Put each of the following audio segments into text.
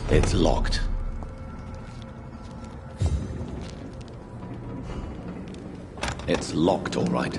It's locked. It's locked, all right.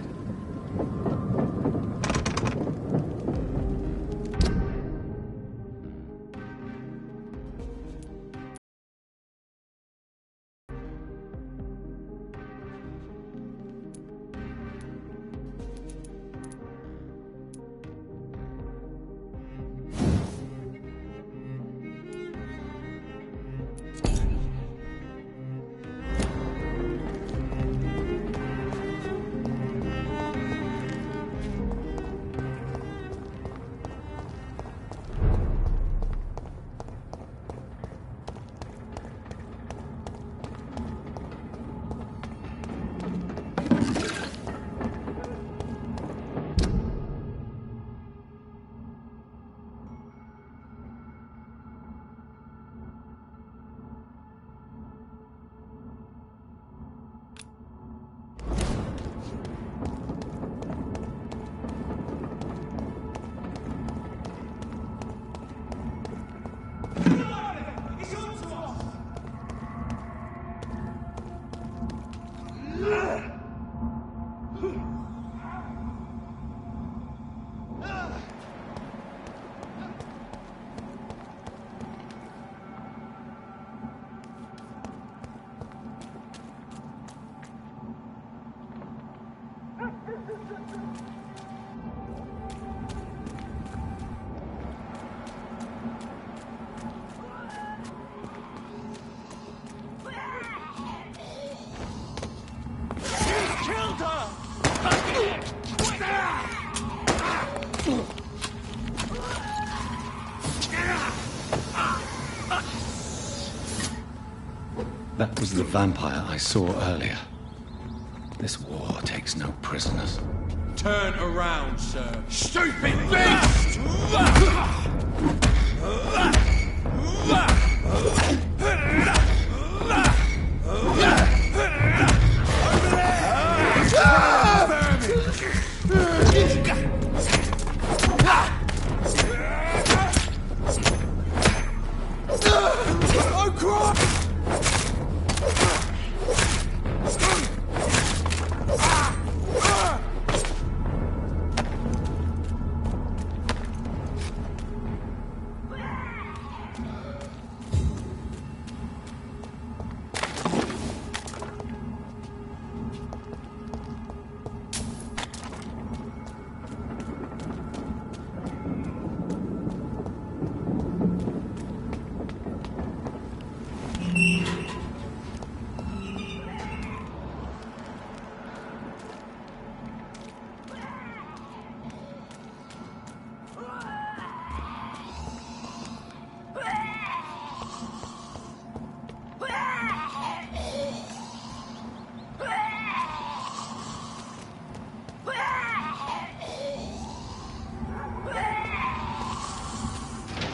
That was the vampire I saw earlier. This war takes no prisoners. Turn around, sir. Stupid beast!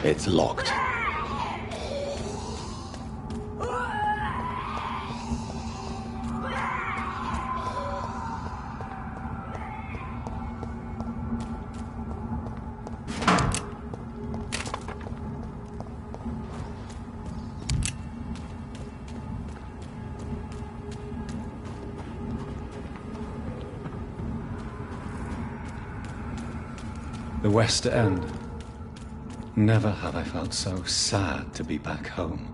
It's locked. The West End. Never have I felt so sad to be back home.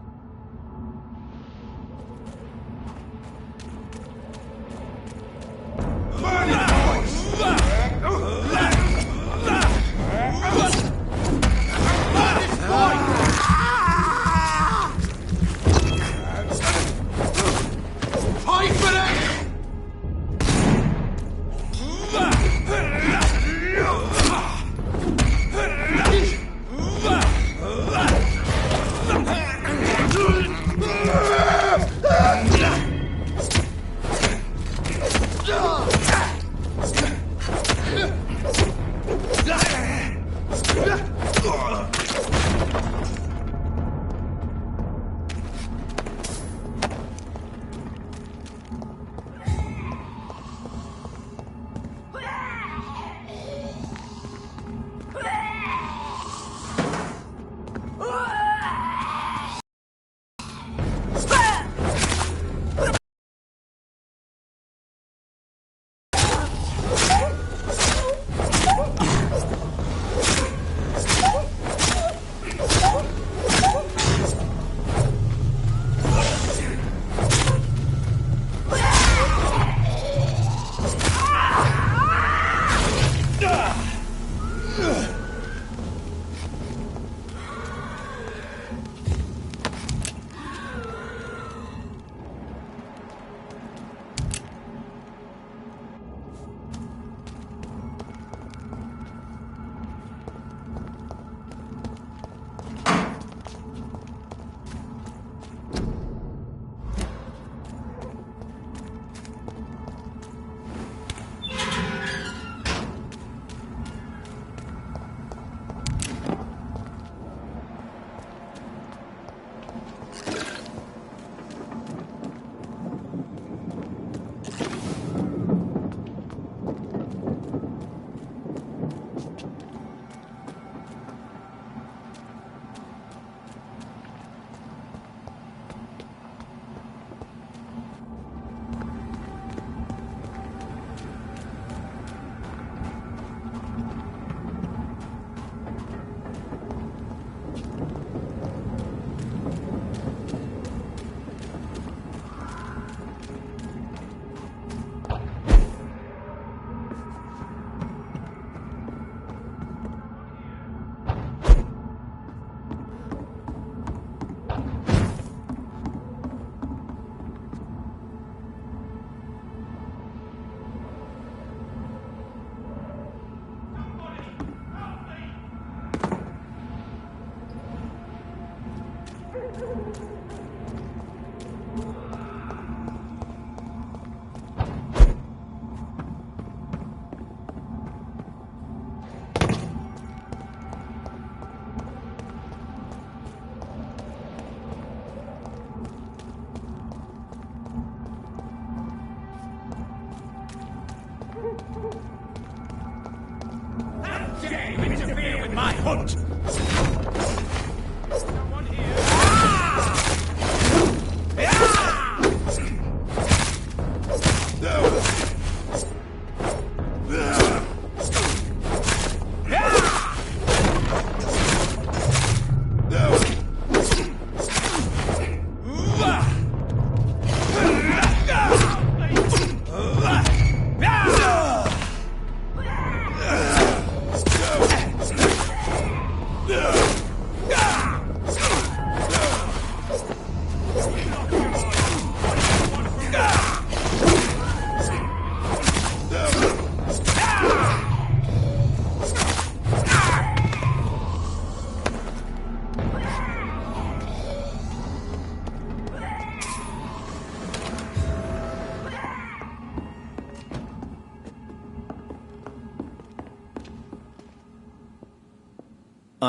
My hunt!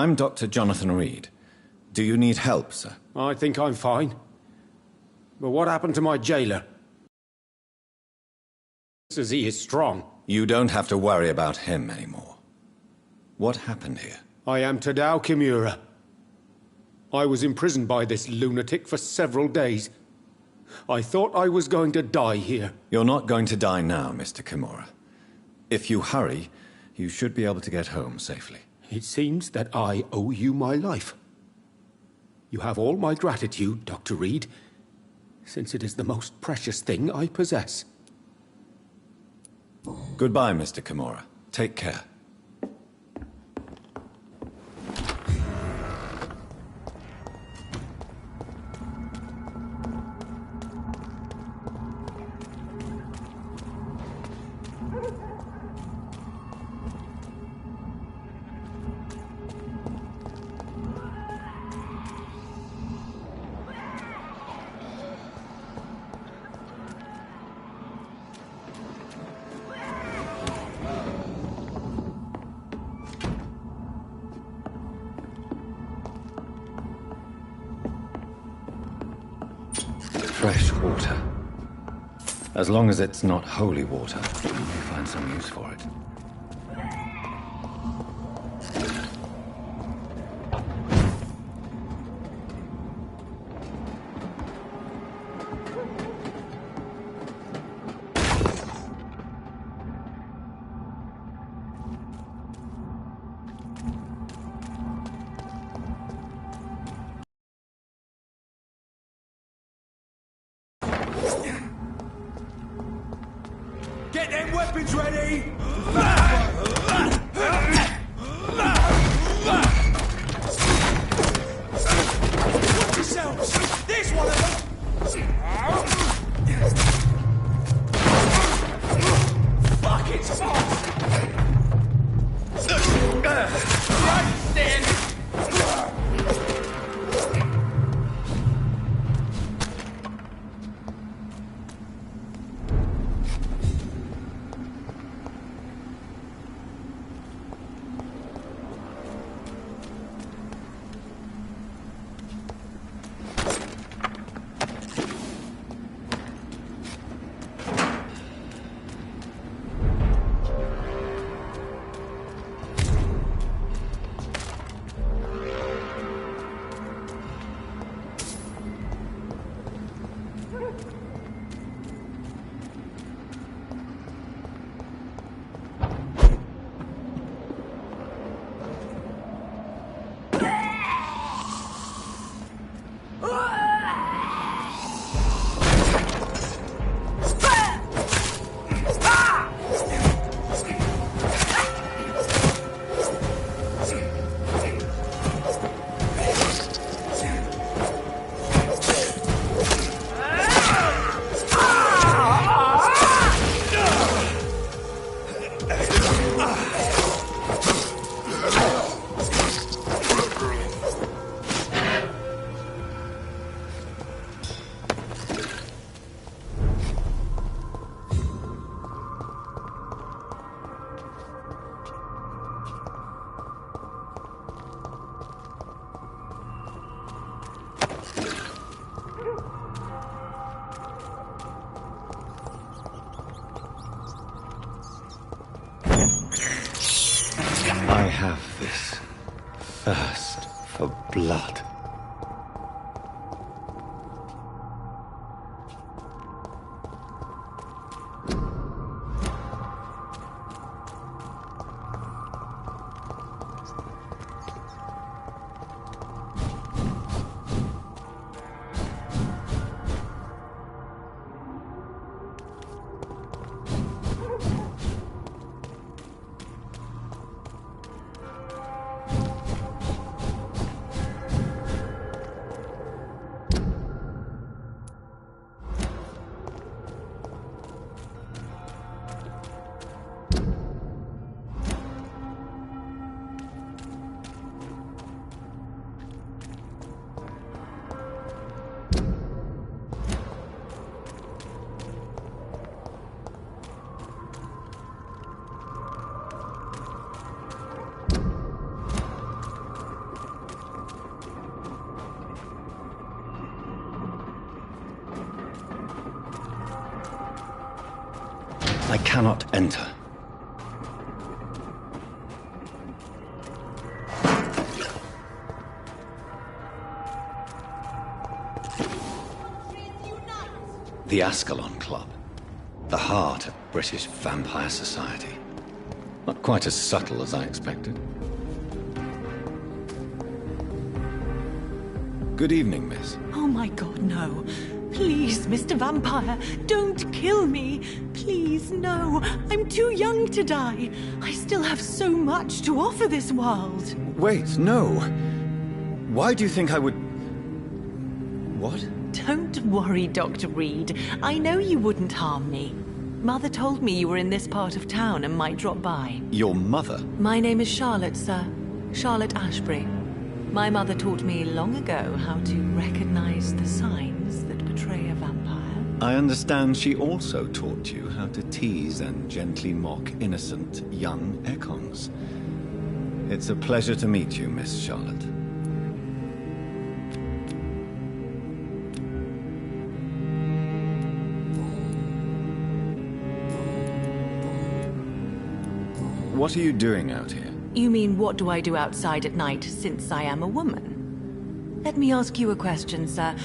I'm Dr. Jonathan Reed. Do you need help, sir? I think I'm fine. But what happened to my jailer? Says he is strong. You don't have to worry about him anymore. What happened here? I am Tadao Kimura. I was imprisoned by this lunatic for several days. I thought I was going to die here. You're not going to die now, Mr. Kimura. If you hurry, you should be able to get home safely. It seems that I owe you my life. You have all my gratitude, Dr. Reed, since it is the most precious thing I possess. Goodbye, Mr. Kimura. Take care. fresh water. As long as it's not holy water, we may find some use for it. Get them weapons ready! Watch yourselves! There's one of them! Fuck, it's off! Right then! I have this thirst for blood. I cannot enter. The Ascalon Club. The heart of British vampire society. Not quite as subtle as I expected. Good evening, miss. Oh my god, no. Please, Mr. Vampire, don't kill me. Please, no. I'm too young to die. I still have so much to offer this world. Wait, no. Why do you think I would... What? Don't worry, Dr. Reed. I know you wouldn't harm me. Mother told me you were in this part of town and might drop by. Your mother? My name is Charlotte, sir. Charlotte Ashbury. My mother taught me long ago how to recognize the signs that betray a vampire. I understand she also taught you how to tease and gently mock innocent young Ekons. It's a pleasure to meet you, Miss Charlotte. what are you doing out here? You mean what do I do outside at night since I am a woman? Let me ask you a question, sir.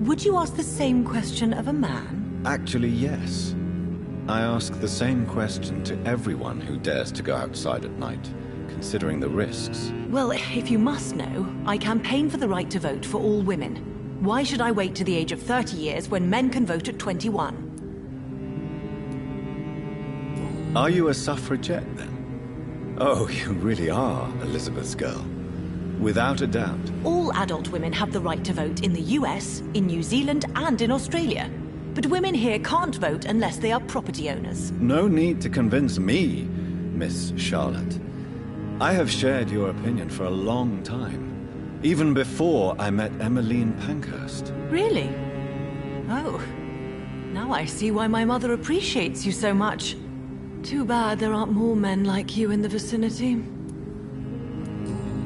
Would you ask the same question of a man? Actually, yes. I ask the same question to everyone who dares to go outside at night, considering the risks. Well, if you must know, I campaign for the right to vote for all women. Why should I wait to the age of 30 years when men can vote at 21? Are you a suffragette, then? Oh, you really are Elizabeth's girl. Without a doubt. All adult women have the right to vote in the US, in New Zealand, and in Australia. But women here can't vote unless they are property owners. No need to convince me, Miss Charlotte. I have shared your opinion for a long time. Even before I met Emmeline Pankhurst. Really? Oh. Now I see why my mother appreciates you so much. Too bad there aren't more men like you in the vicinity.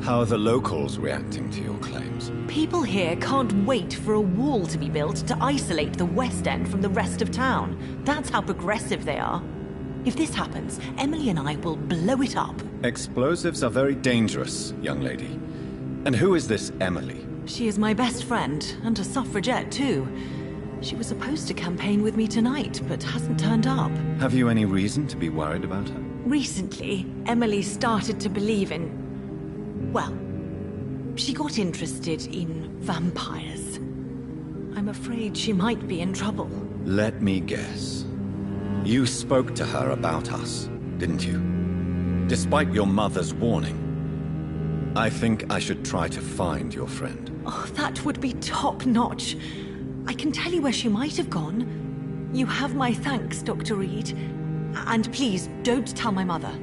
How are the locals reacting to your claims? People here can't wait for a wall to be built to isolate the West End from the rest of town. That's how progressive they are. If this happens, Emily and I will blow it up. Explosives are very dangerous, young lady. And who is this Emily? She is my best friend, and a suffragette too. She was supposed to campaign with me tonight, but hasn't turned up. Have you any reason to be worried about her? Recently, Emily started to believe in... well, she got interested in vampires. I'm afraid she might be in trouble. Let me guess. You spoke to her about us, didn't you? Despite your mother's warning. I think I should try to find your friend. Oh, that would be top-notch. I can tell you where she might have gone. You have my thanks, Dr. Reed. And please, don't tell my mother.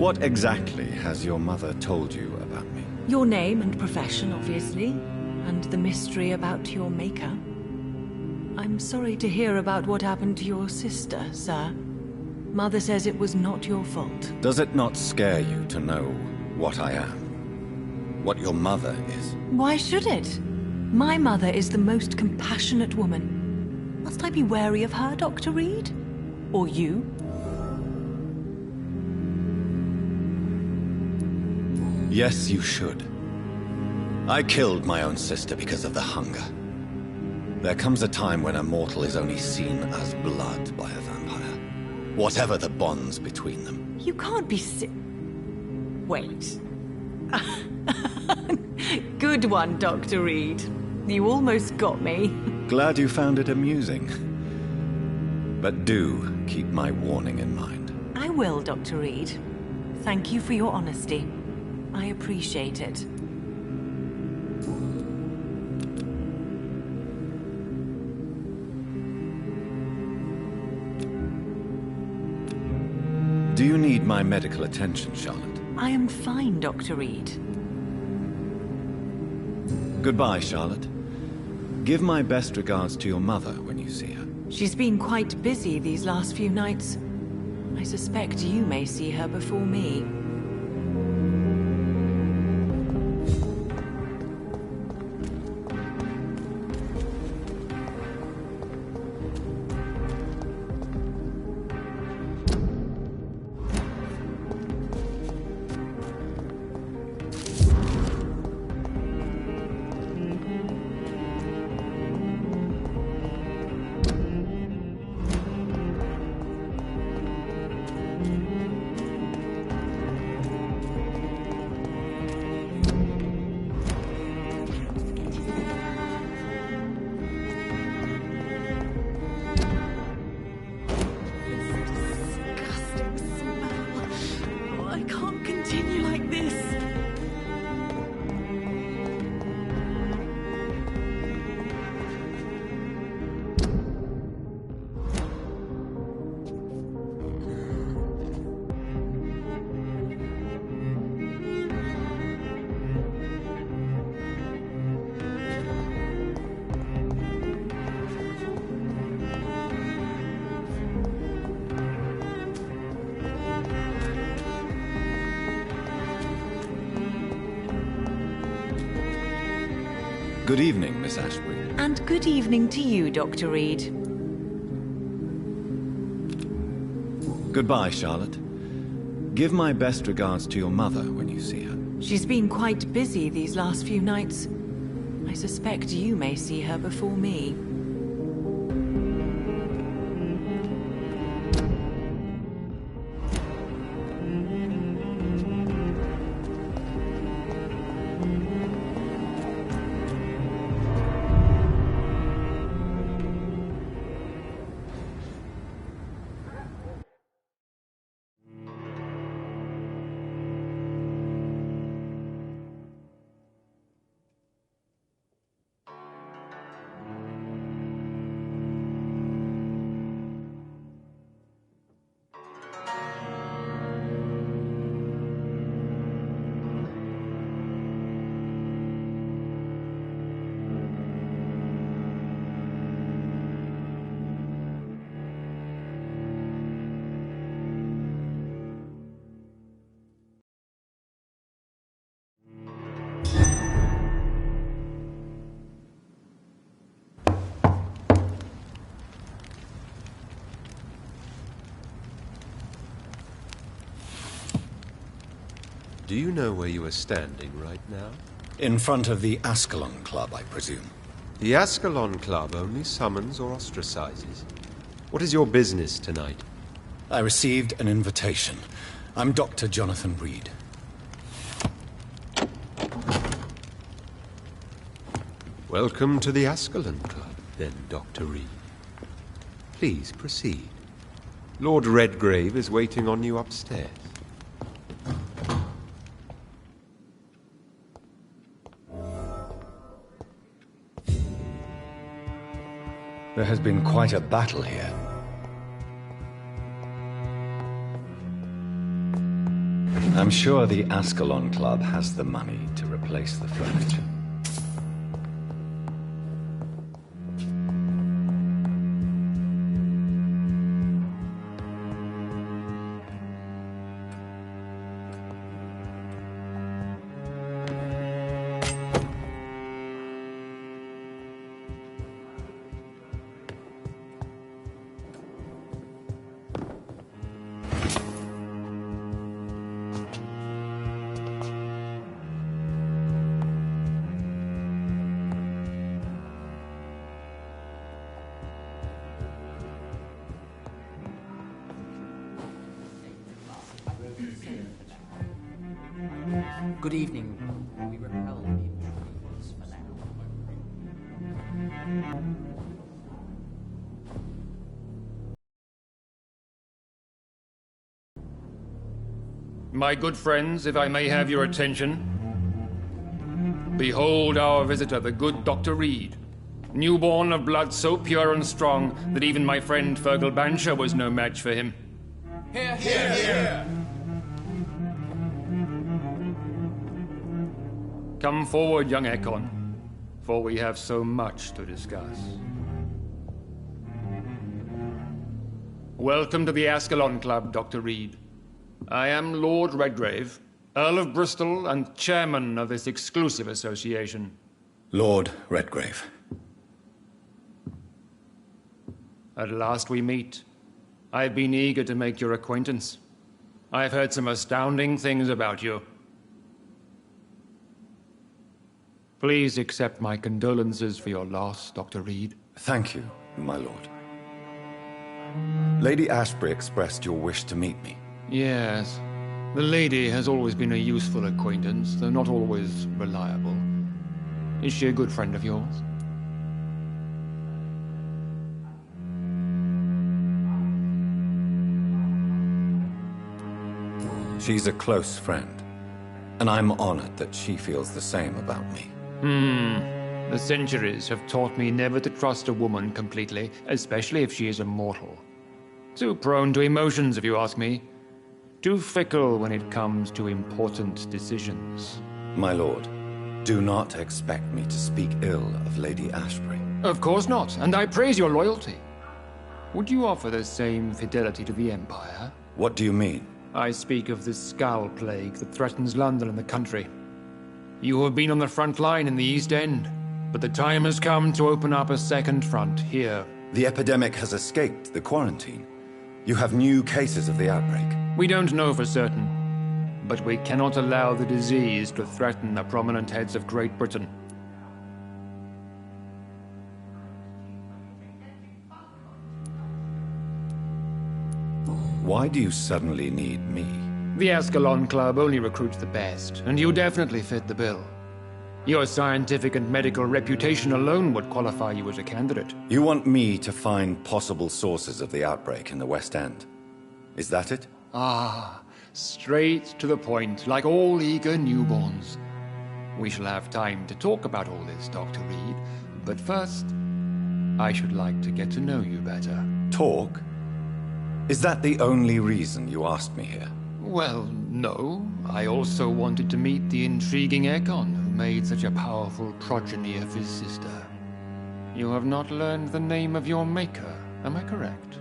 What exactly has your mother told you about me? Your name and profession, obviously, and the mystery about your maker. I'm sorry to hear about what happened to your sister, sir. Mother says it was not your fault. Does it not scare you to know what I am? What your mother is? Why should it? My mother is the most compassionate woman. Must I be wary of her, Dr. Reed? Or you? Yes, you should. I killed my own sister because of the hunger. There comes a time when a mortal is only seen as blood by a vampire. Whatever the bonds between them. You can't be Wait. Good one, Dr. Reed. You almost got me. Glad you found it amusing. But do keep my warning in mind. I will, Dr. Reed. Thank you for your honesty. I appreciate it. Do you need my medical attention, Charlotte? I am fine, Dr. Reed. Goodbye, Charlotte. Give my best regards to your mother when you see her. She's been quite busy these last few nights. I suspect you may see her before me. Good evening, Miss Ashbury. And good evening to you, Dr. Reed. Goodbye, Charlotte. Give my best regards to your mother when you see her. She's been quite busy these last few nights. I suspect you may see her before me. Do you know where you are standing right now? In front of the Ascalon Club, I presume. The Ascalon Club only summons or ostracizes. What is your business tonight? I received an invitation. I'm Dr. Jonathan Reed. Welcome to the Ascalon Club, then, Dr. Reed. Please proceed. Lord Redgrave is waiting on you upstairs. There has been quite a battle here. I'm sure the Ascalon Club has the money to replace the furniture. Good evening. We repel the intruders for now. My good friends, if I may have your attention. Behold our visitor, the good Dr. Reed. Newborn of blood so pure and strong that even my friend Fergal Bancher was no match for him. Here, here, here! Come forward, young Ekon, for we have so much to discuss. Welcome to the Ascalon Club, Dr. Reed. I am Lord Redgrave, Earl of Bristol and chairman of this exclusive association. Lord Redgrave. At last we meet. I've been eager to make your acquaintance. I've heard some astounding things about you. Please accept my condolences for your loss, Dr. Reed. Thank you, my lord. Lady Ashbury expressed your wish to meet me. Yes. The lady has always been a useful acquaintance, though not always reliable. Is she a good friend of yours? She's a close friend, and I'm honored that she feels the same about me. The centuries have taught me never to trust a woman completely, especially if she is a mortal. Too prone to emotions, if you ask me. Too fickle when it comes to important decisions. My lord, do not expect me to speak ill of Lady Ashbury. Of course not, and I praise your loyalty. Would you offer the same fidelity to the Empire? What do you mean? I speak of the Skull Plague that threatens London and the country. You have been on the front line in the East End, But the time has come to open up a second front here. The epidemic has escaped the quarantine. You have new cases of the outbreak. We don't know for certain, but we cannot allow the disease to threaten the prominent heads of Great Britain. Why do you suddenly need me? The Ascalon Club only recruits the best, and you definitely fit the bill. Your scientific and medical reputation alone would qualify you as a candidate. You want me to find possible sources of the outbreak in the West End. Is that it? Ah, straight to the point, like all eager newborns. We shall have time to talk about all this, Dr. Reed, but first, I should like to get to know you better. Talk? Is that the only reason you asked me here? Well, no. I also wanted to meet the intriguing Ekon, who made such a powerful progeny of his sister. You have not learned the name of your maker, am I correct?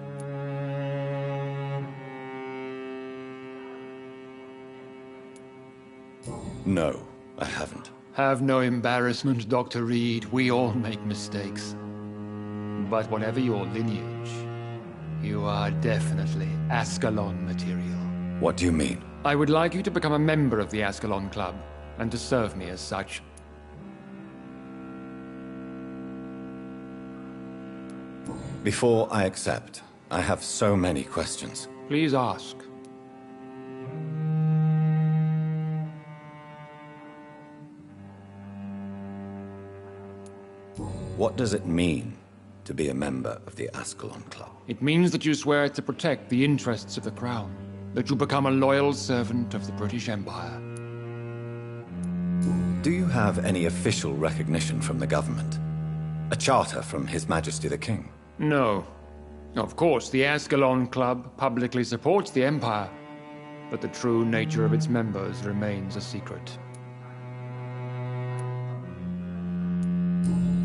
No, I haven't. Have no embarrassment, Dr. Reed. We all make mistakes. But whatever your lineage, you are definitely Ascalon material. What do you mean? I would like you to become a member of the Ascalon Club, and to serve me as such. Before I accept, I have so many questions. Please ask. What does it mean to be a member of the Ascalon Club? It means that you swear to protect the interests of the Crown, that you become a loyal servant of the British Empire. Do you have any official recognition from the government? A charter from His Majesty the King? No. Of course, the Ascalon Club publicly supports the Empire, but the true nature of its members remains a secret.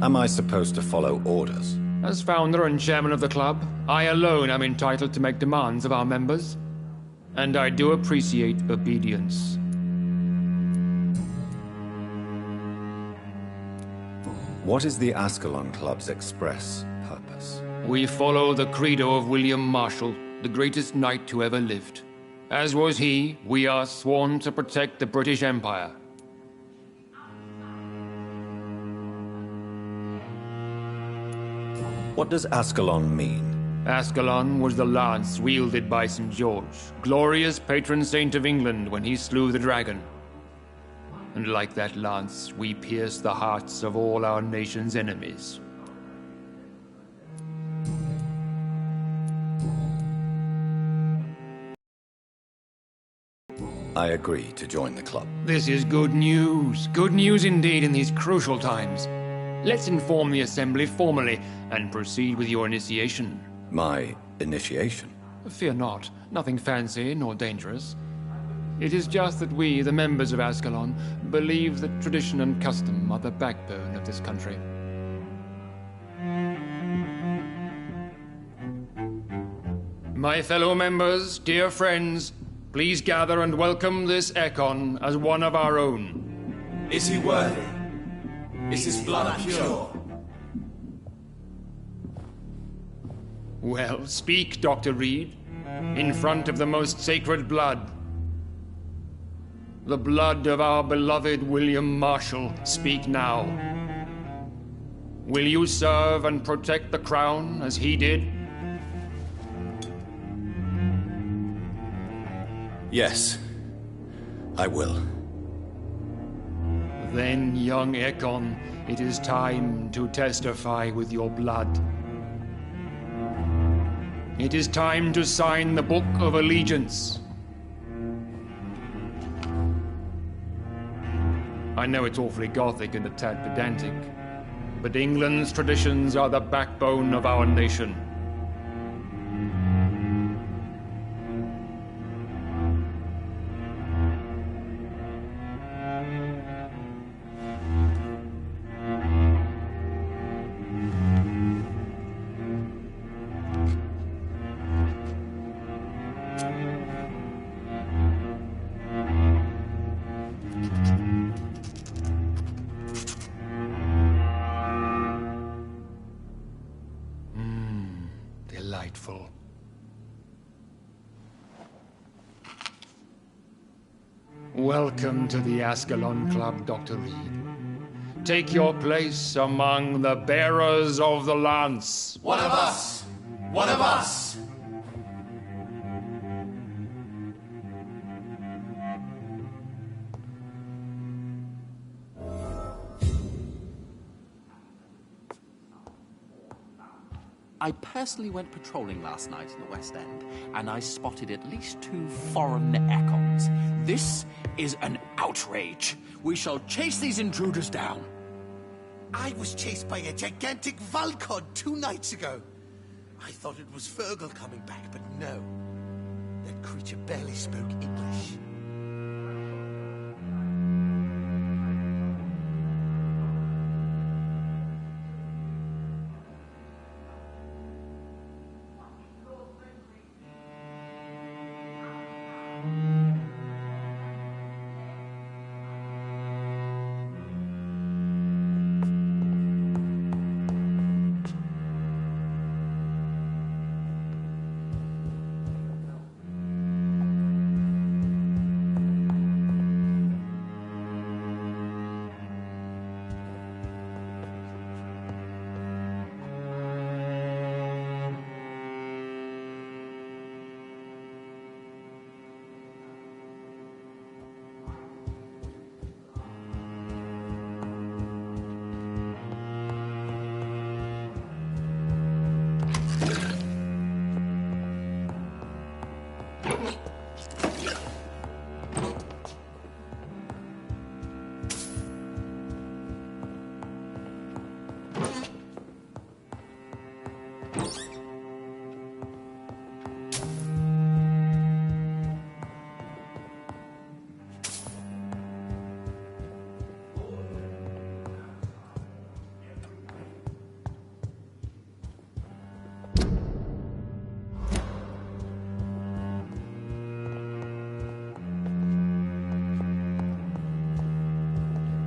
Am I supposed to follow orders? As founder and chairman of the club, I alone am entitled to make demands of our members. And I do appreciate obedience. What is the Ascalon Club's express purpose? We follow the credo of William Marshall, the greatest knight who ever lived. As was he, we are sworn to protect the British Empire. What does Ascalon mean? Ascalon was the lance wielded by St. George, glorious patron saint of England when he slew the dragon. And like that lance, we pierce the hearts of all our nation's enemies. I agree to join the club. This is good news. Good news indeed in these crucial times. Let's inform the Assembly formally and proceed with your initiation. My initiation? Fear not. Nothing fancy nor dangerous. It is just that we, the members of Ascalon, believe that tradition and custom are the backbone of this country. My fellow members, dear friends, please gather and welcome this Ekon as one of our own. Is he worthy? Is his blood pure? Well, speak, Dr. Reed, in front of the most sacred blood. The blood of our beloved William Marshall, speak now. Will you serve and protect the crown as he did? Yes, I will. Then, young Ekon, it is time to testify with your blood. It is time to sign the Book of Allegiance. I know it's awfully gothic and a tad pedantic, but England's traditions are the backbone of our nation. Welcome to the Ascalon Club, Dr. Reed. Take your place among the bearers of the lance. One of us! One of us! I personally went patrolling last night in the West End, and I spotted at least 2 foreign Ekons. This is an outrage. We shall chase these intruders down. I was chased by a gigantic Valcod 2 nights ago. I thought it was Fergal coming back, but no. That creature barely spoke English.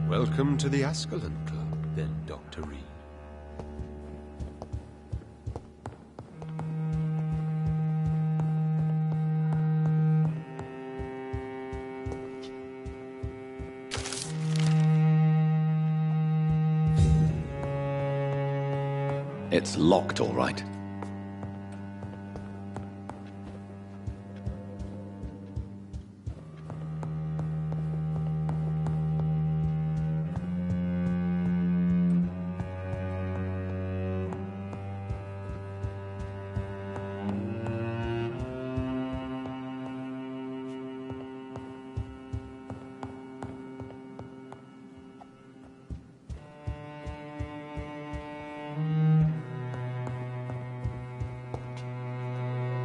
Welcome to the Ascalon Club, then, Dr. Reed. It's locked, all right.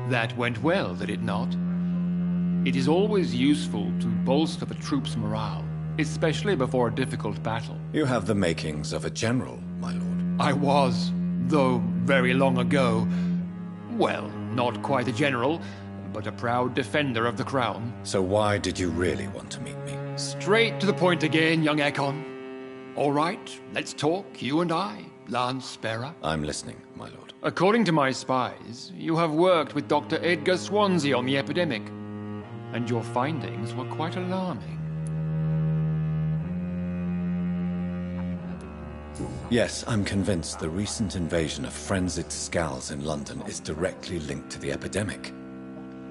That went well, did it not? It is always useful to bolster the troops' morale, especially before a difficult battle. You have the makings of a general, my lord. I was, though very long ago. Well, not quite a general, but a proud defender of the crown. So why did you really want to meet me? Straight to the point again, young Ekon. All right, let's talk, you and I, Lance Sparrow. I'm listening, my lord. According to my spies, you have worked with Dr. Edgar Swansea on the epidemic, and your findings were quite alarming. Yes, I'm convinced the recent invasion of frenzied Skals in London is directly linked to the epidemic.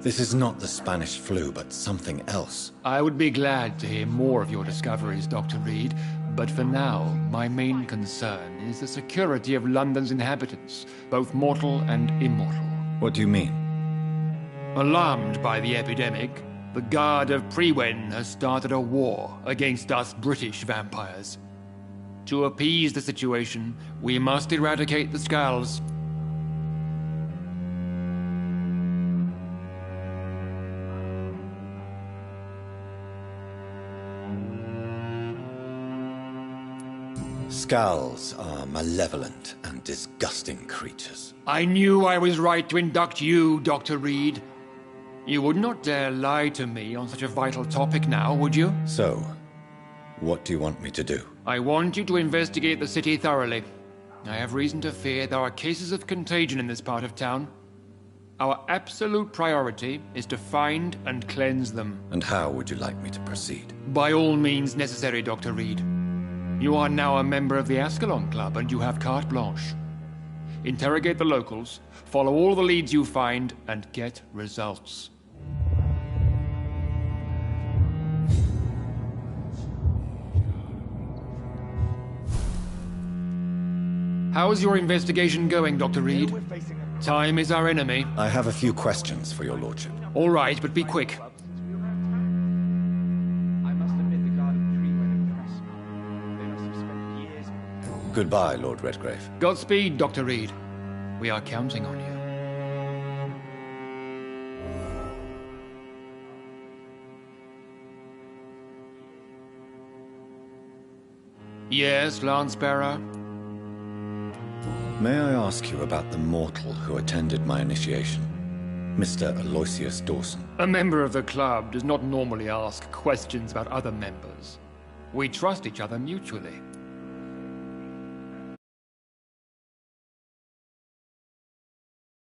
This is not the Spanish flu, but something else. I would be glad to hear more of your discoveries, Dr. Reed, but for now, my main concern is the security of London's inhabitants, both mortal and immortal. What do you mean? Alarmed by the epidemic, the Guard of Priwen has started a war against us British vampires. To appease the situation, we must eradicate the Skals. Skals are malevolent and disgusting creatures. I knew I was right to induct you, Dr. Reed. You would not dare lie to me on such a vital topic now, would you? So, what do you want me to do? I want you to investigate the city thoroughly. I have reason to fear there are cases of contagion in this part of town. Our absolute priority is to find and cleanse them. And how would you like me to proceed? By all means necessary, Dr. Reed. You are now a member of the Ascalon Club, and you have carte blanche. Interrogate the locals, follow all the leads you find, and get results. How's your investigation going, Dr. Reed? Time is our enemy. I have a few questions for your lordship. All right, but be quick. Goodbye, Lord Redgrave. Godspeed, Dr. Reed. We are counting on you. Yes, Lance-Bearer? May I ask you about the mortal who attended my initiation? Mr. Aloysius Dawson. A member of the club does not normally ask questions about other members. We trust each other mutually.